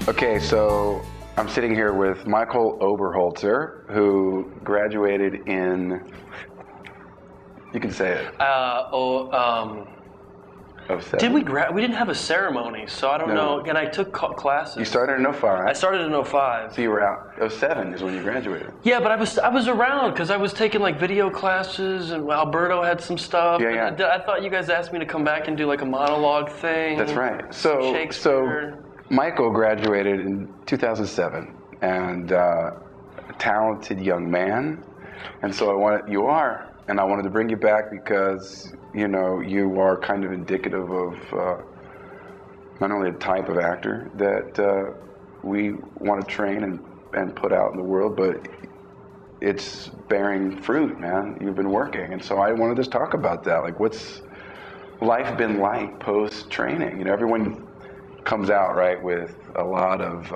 Okay, so I'm sitting here with Michael Oberholtzer, who graduated in, you can say it. 07. Did we we didn't have a ceremony, so I don't know. And I took classes. You started in 05. I started in 05. So you were out. 07 is when you graduated. Yeah, but I was around because I was taking like video classes, and Alberto had some stuff. Yeah. I thought you guys asked me to come back and do like a monologue thing. That's right. So Michael graduated in 2007, and a talented young man, and so I wanted to bring you back because you are kind of indicative of not only the type of actor that we want to train and put out in the world, but it's bearing fruit, man. You've been working, and so I wanted to talk about that. Like, what's life been like post-training? Everyone comes out, right, with a lot of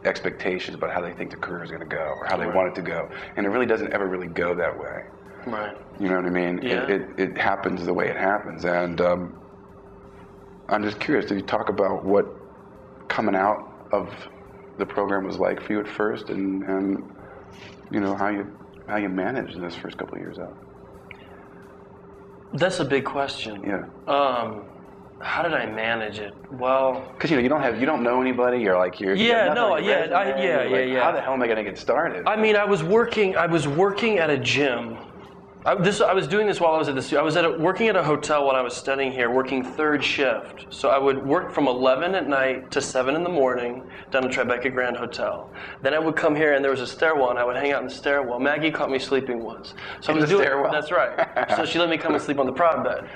expectations about how they think the career is going to go or how they want it to go, and it really doesn't ever really go that way. Right. You know what I mean? Yeah. It happens the way it happens, and I'm just curious. Did you talk about what coming out of the program was like for you at first, and how you managed this first couple of years out? That's a big question. Yeah. How did I manage it? Well, because you don't know anybody. How the hell am I going to get started? I mean, I was working at a gym. I was doing this while I was working at a hotel while I was studying here, working third shift. So I would work from 11 at night to 7 in the morning down at Tribeca Grand Hotel. Then I would come here, and there was a stairwell, and I would hang out in the stairwell. Maggie caught me sleeping once. So I was doing stairwell? That's right. So she let me come and sleep on the prod bed.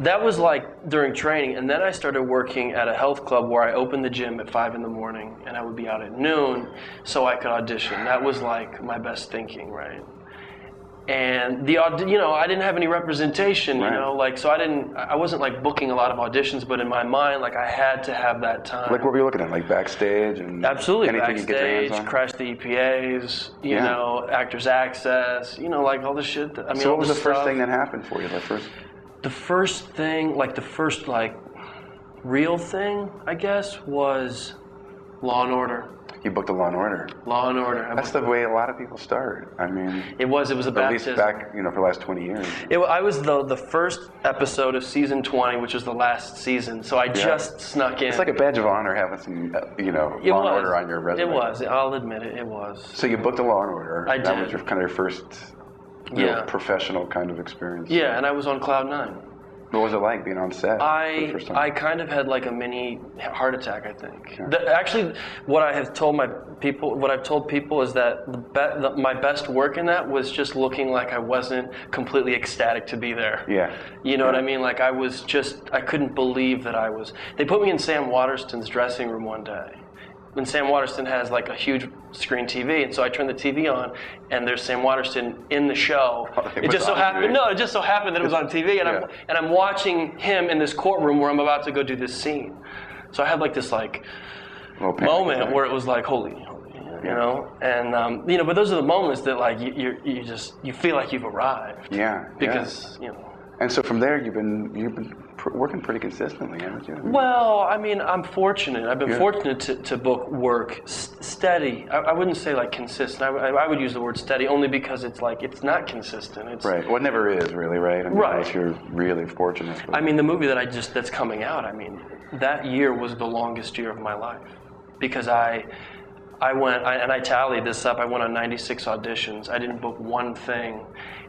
That was like during training, and then I started working at a health club where I opened the gym at 5 in the morning, and I would be out at noon so I could audition. That was like my best thinking, right? And I didn't have any representation, right. So I wasn't like booking a lot of auditions, but in my mind, like I had to have that time. Like what were you looking at, like backstage and absolutely anything you get your hands backstage, on? Crash the EPAs, Actors Access, like all the shit. So what was the first thing that happened for you? The first thing, like the first real thing, I guess, was Law and Order. You booked a Law and Order. Law and Order. That's the way a lot of people start. I mean, it was a baptism. At least back, for the last 20 years. I was the first episode of season 20, which was the last season. So I just snuck in. It's like a badge of honor having some, Law and Order on your resume. It was. I'll admit it. It was. So you booked a Law and Order. I did. That was your first professional kind of experience. Yeah, and I was on cloud 9. What was it like being on set? I kind of had like a mini heart attack, I think. Actually, what I've told people is that my best work in that was just looking like I wasn't completely ecstatic to be there. Yeah. You know what I mean? Like I couldn't believe that I was. They put me in Sam Waterston's dressing room one day. And Sam Waterston has like a huge screen TV, and so I turned the TV on, and there's Sam Waterston in the show. It just so happened that it was on TV, and I'm watching him in this courtroom where I'm about to go do this scene. So I had like this moment where it was like holy, and but those are the moments that like you feel like you've arrived. Yeah. Because And so from there you've been working pretty consistently, haven't you? Well, I mean, I'm fortunate. I've been fortunate to book work steady. I wouldn't say like consistent. I would use the word steady only because it's like it's not consistent. It's right. Well, it never is really, right? I mean, right. Unless you're really fortunate. I mean, the movie that's coming out. I mean, that year was the longest year of my life because I tallied this up. I went on 96 auditions. I didn't book one thing.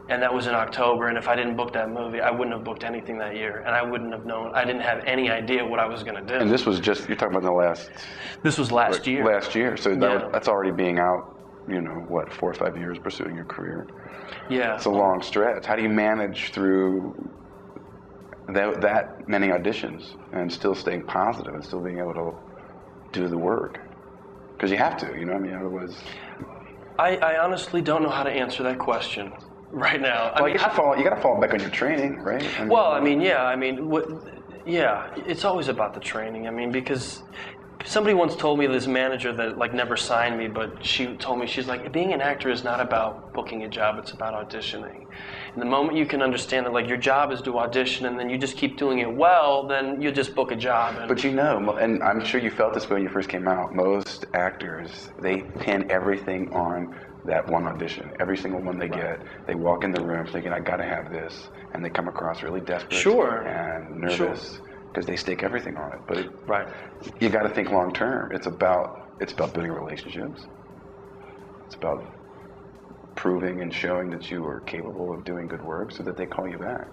And that was in October, and if I didn't book that movie, I wouldn't have booked anything that year, and I wouldn't have known. I didn't have any idea what I was going to do. And this was you're talking about the last... This was last year. Last year, so that's already being out, 4 or 5 years pursuing your career. Yeah. It's a long stretch. How do you manage through that many auditions and still staying positive and still being able to do the work? Because you have to, otherwise... I honestly don't know how to answer that question. Right now, I guess you got to fall back on your training, right? It's always about the training. I mean, because somebody once told me, this manager that like never signed me, but she told me, she's like, being an actor is not about booking a job; it's about auditioning. And the moment you can understand that like your job is to audition and then you just keep doing it well, then you just book a job. But you know, and I'm sure you felt this way when you first came out, most actors, they pin everything on that one audition. Every single one they get, they walk in the room thinking, I gotta have this, and they come across really desperate and nervous because they stake everything on it. But you gotta think long term. It's about building relationships. It's about proving and showing that you are capable of doing good work so that they call you back.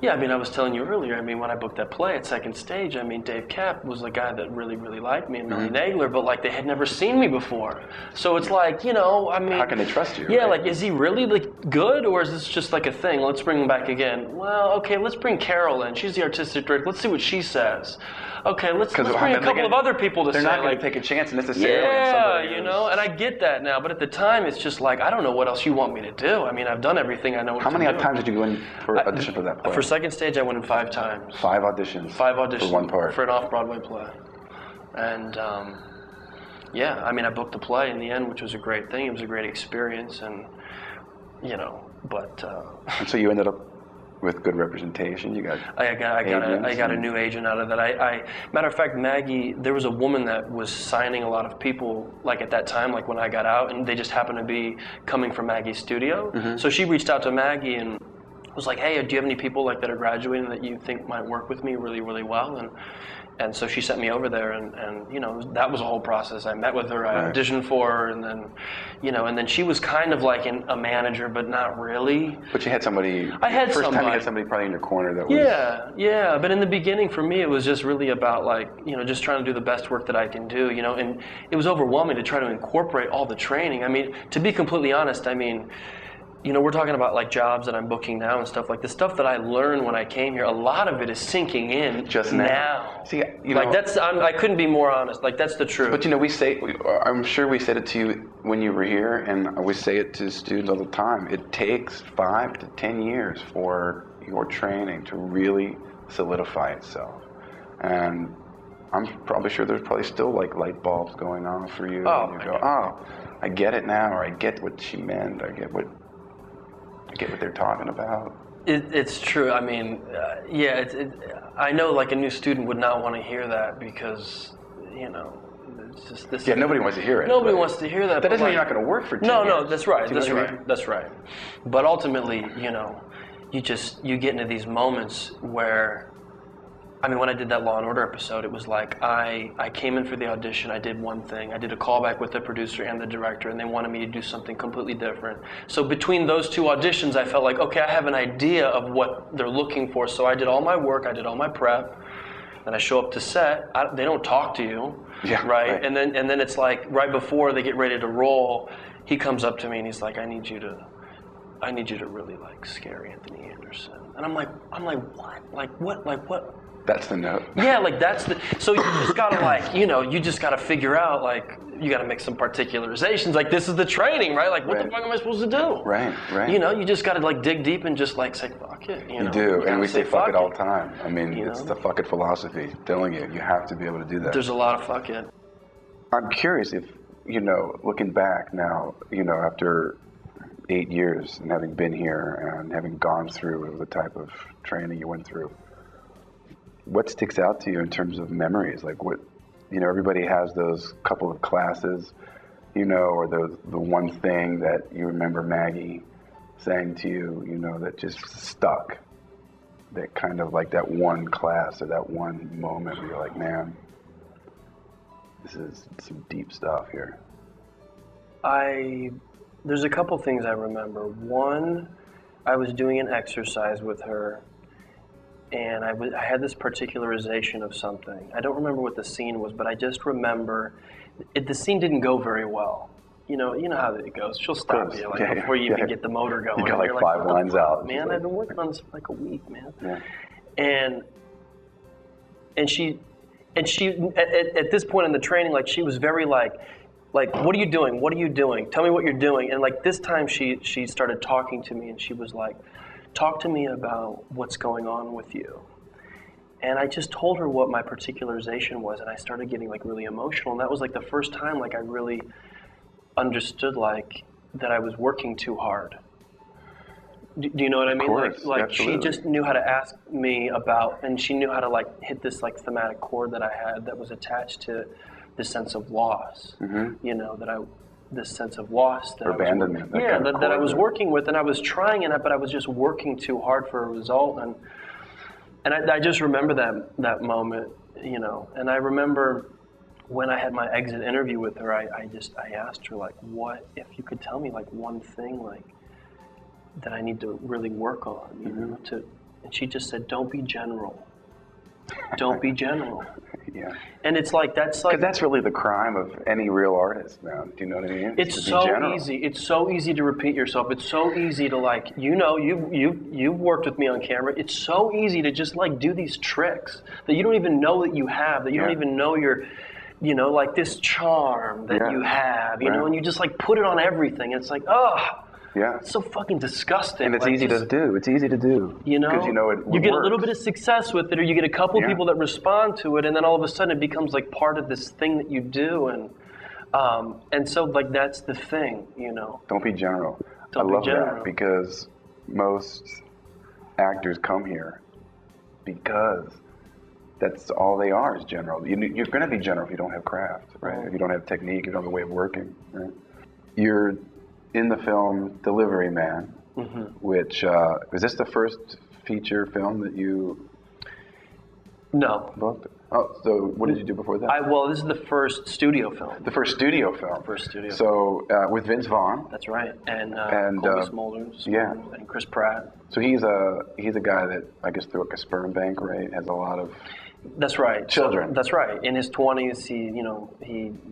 Yeah, I mean, I was telling you earlier, I mean, when I booked that play at Second Stage, I mean, Dave Kapp was the guy that really, really liked me, and Millie Nagler, but, like, they had never seen me before. So it's like, you know, I mean... How can they trust you? Yeah, right? like, is he really, like, good, or is this just, like, a thing? Let's bring him back again. Well, okay, let's bring Carol in. She's the artistic director. Let's see what she says. Okay, let's bring a couple of other people to say, they're not going like... to take a chance necessarily. Yeah, you know, and I get that now, but at the time, it's just like, I don't know what else you want me to do. I mean, I've done everything I know what to do. How many times did you go in for audition for that play? For Second Stage, I went in 5 times. 5 auditions. 5 auditions for one part. For an off-Broadway play. And, yeah, I mean, I booked the play in the end, which was a great thing. It was a great experience, and, you know, but... And so you ended up with good representation. You got I got a new agent out of that. Matter of fact, Maggie, there was a woman that was signing a lot of people, like at that time, like when I got out, and they just happened to be coming from Maggie's studio. So she reached out to Maggie and was like, hey, do you have any people like that are graduating that you think might work with me really, really well? And so she sent me over there, and you know, that was a whole process. I met with her, I auditioned for her, and then, you know, and then she was kind of like a manager, but not really. But you had somebody. I had first somebody. time you had somebody probably in your corner that was. Yeah. But in the beginning, for me, it was just really about like, you know, just trying to do the best work that I can do, you know, and it was overwhelming to try to incorporate all the training. I mean, to be completely honest, I mean, you know, we're talking about like jobs that I'm booking now and stuff like the stuff that I learned when I came here. A lot of it is sinking in just now. See, you like know, I couldn't be more honest. Like that's the truth. But you know, I'm sure we said it to you when you were here, and we say it to students all the time. It takes 5 to 10 years for your training to really solidify itself, and I'm probably sure there's probably still like light bulbs going on for you. Oh, and you go, oh, I get it now, or I get what she meant, I get what they're talking about. It's true. I mean, I know like a new student would not want to hear that because, you know, it's just this. Yeah, nobody wants to hear it. Nobody wants to hear that. That doesn't mean you're not going to work for 10 years. No, that's right. That's right. But ultimately, you know, you get into these moments where, I mean, when I did that Law & Order episode, it was like I came in for the audition, I did one thing, I did a callback with the producer and the director, and they wanted me to do something completely different. So between those 2 auditions, I felt like, okay, I have an idea of what they're looking for, so I did all my work, I did all my prep, and I show up to set, they don't talk to you, right? And then it's like, right before they get ready to roll, he comes up to me and he's like, I need you to really like scare Anthony Anderson. And I'm like, what? Like what? That's the note. Yeah, like that's the. So you just gotta like, you know, you just gotta figure out like you gotta make some particularizations. Like this is the training, right? Like what the fuck am I supposed to do? Right. You know, you just gotta like dig deep and just like say fuck it. You do, and we say fuck it all the time. I mean, it's the fuck it philosophy. Telling you have to be able to do that. There's a lot of fuck it. I'm curious if, you know, looking back now, you know, after 8 years and having been here and having gone through the type of training you went through, what sticks out to you in terms of memories? Like what, you know, everybody has those couple of classes, you know, or the one thing that you remember Maggie saying to you, you know, that just stuck, that kind of like that one class or that one moment where you're like, man, this is some deep stuff here. There's a couple things I remember. One, I was doing an exercise with her, and I had this particularization of something. I don't remember what the scene was, but I just remember the scene didn't go very well. You know how it goes. She'll stop you before you even get the motor going. You got like 5 lines out. Man, I've been working on this for like a week, man. Yeah. And she at this point in the training, like she was very like, what are you doing? What are you doing? Tell me what you're doing. And like this time she started talking to me, and she was like, talk to me about what's going on with you. And I just told her what my particularization was, and I started getting like really emotional. And that was like the first time like I really understood like that I was working too hard. Do you know what I mean? Course, like she absolutely. just knew how to ask me about, and she knew how to like hit this like thematic chord that I had that was attached to this sense of loss. You know, this sense of loss that abandonment. that I was working with, and I was trying it, but I was just working too hard for a result, and I just remember that moment, you know, and I remember when I had my exit interview with her, I asked her like, what if you could tell me like one thing like that I need to really work on, you know, and she just said, don't be general. Don't be general. Yeah. And it's like, that's really the crime of any real artist, man. Do you know what I mean? It's so easy. It's so easy to repeat yourself. It's so easy to like, you know, you've worked with me on camera. It's so easy to just like do these tricks that you don't even know that you have, that you don't even know you're, you know, like this charm that you have, you know, and you just like put it on everything. It's like, it's so fucking disgusting. And it's easy to do. It's easy to do. You know? Because you know it You get works. a little bit of success with it, or you get a couple people that respond to it, and then all of a sudden it becomes like part of this thing that you do, and so like that's the thing, you know. Don't be general. Don't I love be general. that because most actors come here because that's all they are is general. You're going to be general if you don't have craft, right? If you don't have technique, you don't have a way of working, right? You're in the film Delivery Man, which, was this the first feature film that you No. booked? Oh, so what did you do before that? Well, this is the first studio film. The first studio film. First studio So, with Vince Vaughn. That's right. And Colby Colby Smulders. yeah. And Chris Pratt. So he's a guy that, I guess, through like a sperm bank, right? Has a lot of That's right. children. So, that's right. In his 20s,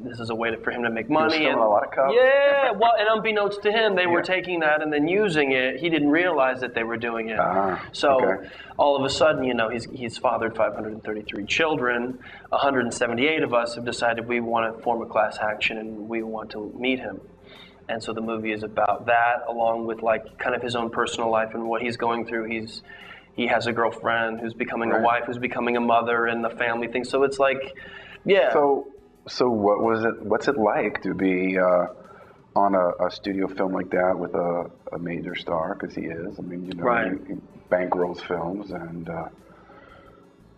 this is a way for him to make money. stealing a lot of cups. Yeah. Well, and unbeknownst to him, they were taking that and then using it. He didn't realize that they were doing it. All of a sudden, you know, he's fathered 533 children. 178 of us have decided we want to form a class action and we want to meet him. And so the movie is about that, along with like kind of his own personal life and what he's going through. He has a girlfriend who's becoming a wife, who's becoming a mother, and the family thing. So it's like, So what's it like to be on a studio film like that with a major star? Because he is. I mean, you know, he bankrolls films, and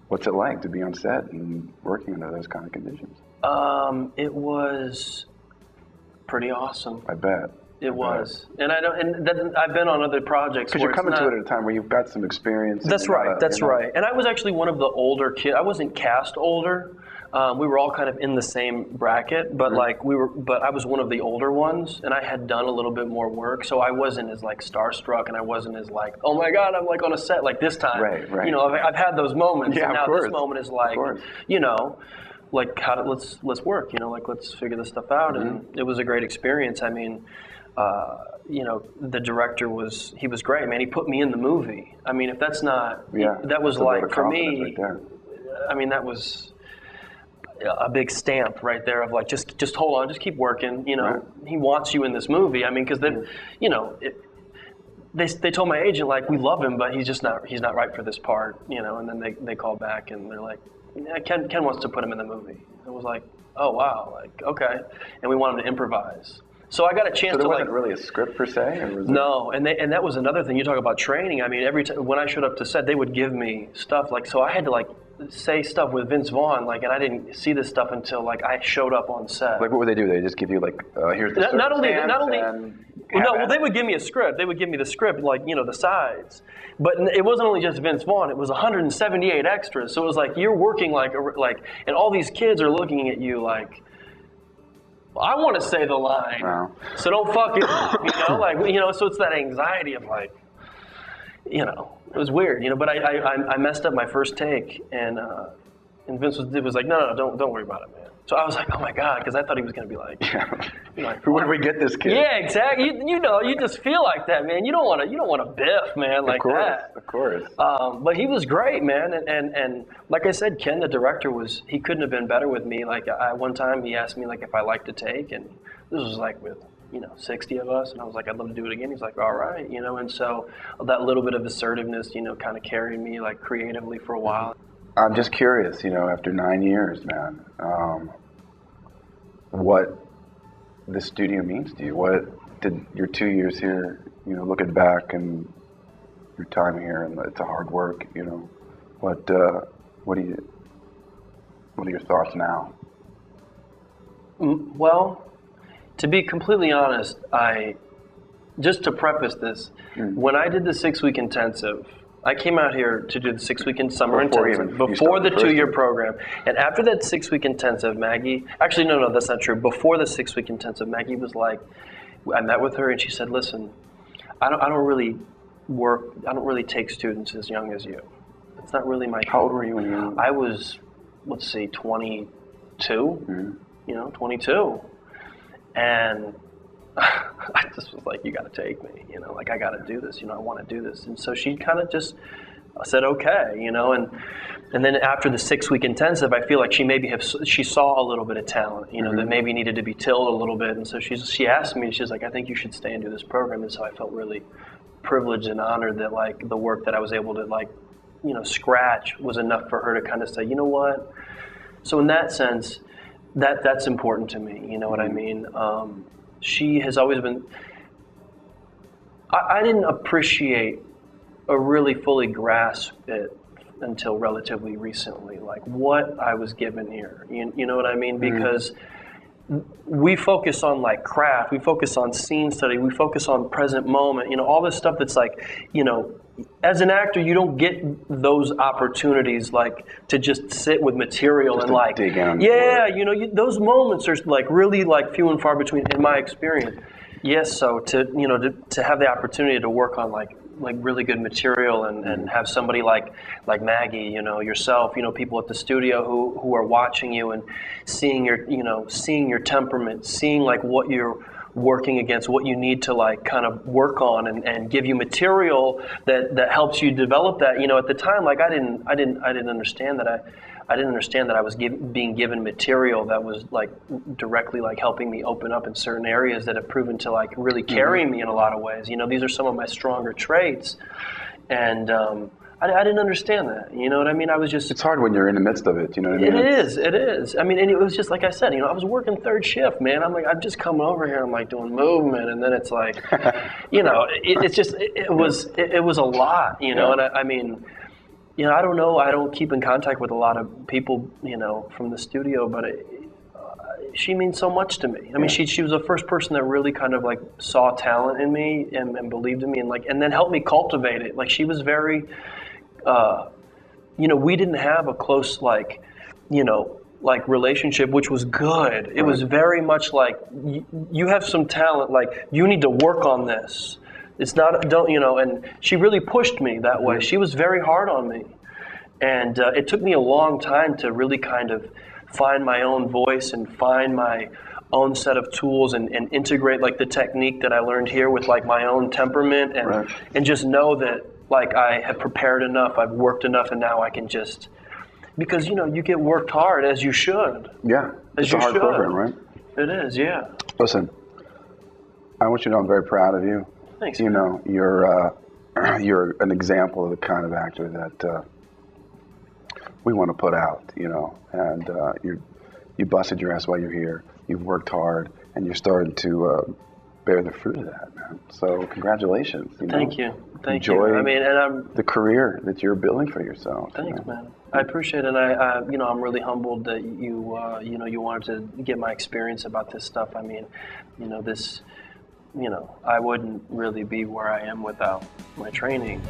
what's it like to be on set and working under those kind of conditions? It was pretty awesome. I bet. It was, and I've been on other projects. Because you're coming to it at a time where you've got some experience. That's right. That's right. And I was actually one of the older kids. I wasn't cast older. We were all kind of in the same bracket, but But I was one of the older ones, and I had done a little bit more work, so I wasn't as like starstruck, and I wasn't as like, oh my God, I'm like on a set like this time. Right. You know, I've had those moments, and now this moment is like, you know, like let's work. You know, like let's figure this stuff out, and it was a great experience. I mean. You know, the director was great, man. He put me in the movie. I mean, if that's not, that was like, for me, right there. I mean, that was a big stamp right there of like, just hold on, just keep working. You know, he wants you in this movie. I mean, because then, you know, they told my agent, like, we love him, but he's not right for this part, you know, and then they called back and they're like, yeah, Ken wants to put him in the movie. I was like, oh, wow, like, okay. And we want him to improvise. So I got a chance to like. So there wasn't really a script per se? Or was no, and that was another thing. You talk about training. I mean, every time when I showed up to set, they would give me stuff like, so I had to like say stuff with Vince Vaughn, like, and I didn't see this stuff until like I showed up on set. Like, what would they do? They just give you like, here's the not only. No, well, they would give me a script. They would give me the script, like, you know, the sides. But it wasn't only just Vince Vaughn. It was 178 extras. So it was like you're working like, and all these kids are looking at you like. I want to say the line, so don't fuck it, you know, like, you know, so it's that anxiety of like, you know, it was weird, you know, but I messed up my first take, and Vince was like, no, don't worry about it, man. So I was like, oh my God, because I thought he was going to be like, where do we get this kid? Yeah, exactly. You know, you just feel like that, man. You don't want to biff, man, like that. Of course. But he was great, man. And like I said, Ken, the director, he couldn't have been better with me. Like one time he asked me like if I liked to take, and this was like with, you know, 60 of us, and I was like, I'd love to do it again. He's like, all right, you know, and so that little bit of assertiveness, you know, kind of carried me like creatively for a while. I'm just curious, you know, after 9 years, man, what the studio means to you. What did your 2 years here, you know, looking back, and your time here, and it's a hard work. What are your thoughts now? Well, to be completely honest, just to preface this, when I did the 6-week intensive, I came out here to do the 6-week summer intensive before the 2-year program. And after that 6-week intensive, Maggie, actually, no, that's not true. Before the 6-week intensive, Maggie was like, I met with her and she said, listen, I don't really take students as young as you. It's not really my. How old were you when you? I was, 22. 22, and I just was like, you got to take me. I got to do this. I want to do this. And so she kind of just said, okay, and then after the 6-week intensive, I feel like she saw a little bit of talent, that maybe needed to be tilled a little bit. And so she asked me, she's like, I think you should stay and do this program. And so I felt really privileged and honored that the work that I was able to scratch was enough for her to kind of say, you know what? So in that sense, that's important to me. You know what I mean? She has always been. I didn't appreciate or really fully grasp it until relatively recently, what I was given here. You know what I mean? Because we focus on craft, we focus on scene study, we focus on present moment, all this stuff that's as an actor, you don't get those opportunities to just sit with material just and dig in. Those moments are really few and far between in my experience. Yes, so to have the opportunity to work on really good material and have somebody like Maggie, yourself, people at the studio who are watching you and seeing your temperament, seeing what you're working against, what you need to kind of work on and give you material that helps you develop that. At the time, I didn't understand that I was being given material that was directly helping me open up in certain areas that have proven to really carry me in a lot of ways. These are some of my stronger traits, and I didn't understand that. You know what I mean? I was just. It's hard when you're in the midst of it. You know what I mean? It is. I mean, and it was just like I said. I was working third shift, man. I'm just coming over here. I'm doing movement, and then it's it's just it was a lot. And I mean. I don't know. I don't keep in contact with a lot of people, from the studio, but she means so much to me. I mean, she was the first person that really kind of saw talent in me and believed in me and then helped me cultivate it. She was very, we didn't have a close relationship, which was good. It was very much you have some talent, you need to work on this. It's not, and she really pushed me that way. She was very hard on me. And it took me a long time to really kind of find my own voice and find my own set of tools and integrate the technique that I learned here with my own temperament and just know that I have prepared enough, I've worked enough, and now I can just, because you get worked hard as you should. Yeah, it's a hard program, right? It is, yeah. Listen, I want you to know I'm very proud of you. Thanks. You're an example of the kind of actor that we want to put out. And you busted your ass while you're here. You've worked hard, and you're starting to bear the fruit of that, man. So congratulations. Thank you. Enjoy I mean, and I'm the career that you're building for yourself. Thanks, man. I appreciate it. And I'm really humbled that you you wanted to get my experience about this stuff. I mean, this. I wouldn't really be where I am without my training,